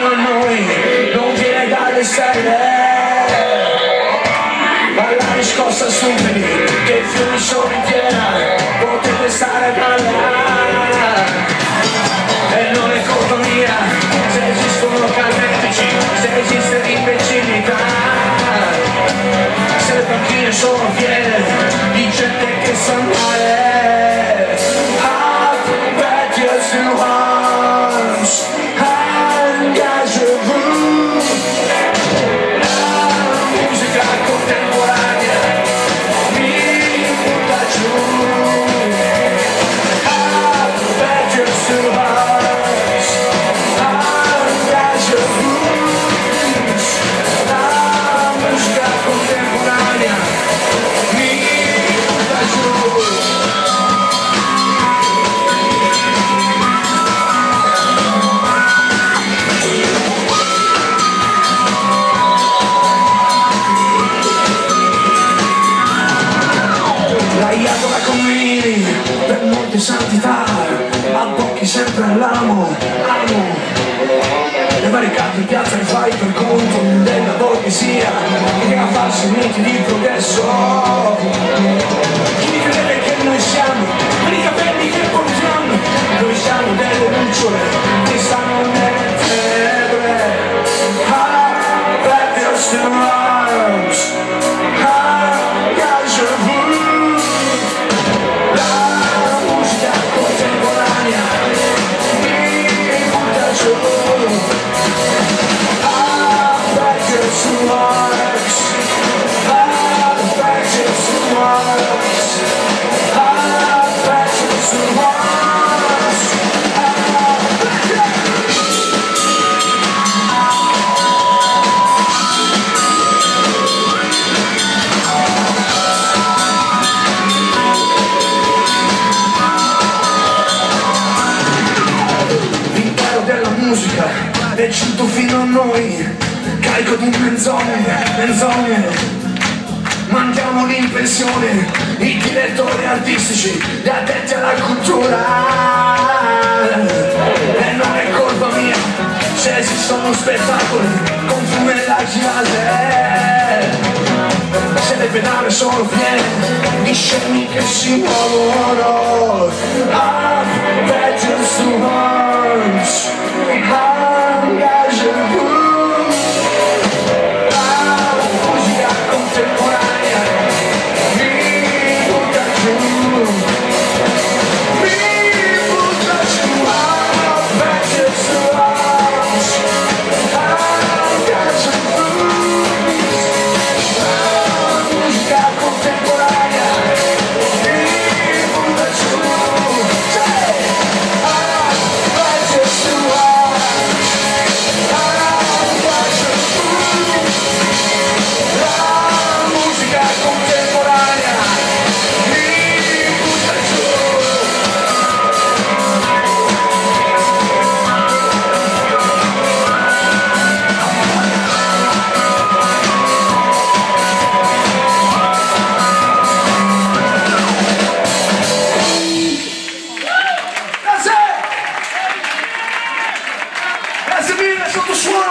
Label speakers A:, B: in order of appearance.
A: fino a noi non viene dalle stelle. Alla riscossa stupidi che i fiumi sono in piena, potete stare balla. E non è colpa mia se esistono carnefici, se esiste l'imbecillità, se le panchine sono piene di gente che sa male. Per molte santità, abbocchi sempre all'amo, le barricate in piazza le fai per conto della borghesia che ha falsi miti di progresso. Chi crede che noi siamo per i capelli che portiamo? Noi siamo delle lucciole che stanno nelle tenebre. Back us to arms, è giunto fino a noi, carico di menzogne, mandiamoli in pensione, i direttori artistici, gli addetti alla cultura. E non è colpa mia se esistono spettacoli con fume e la girate, se le pedane sono piene di scemi che si muovono. Just to arms, sotto suono.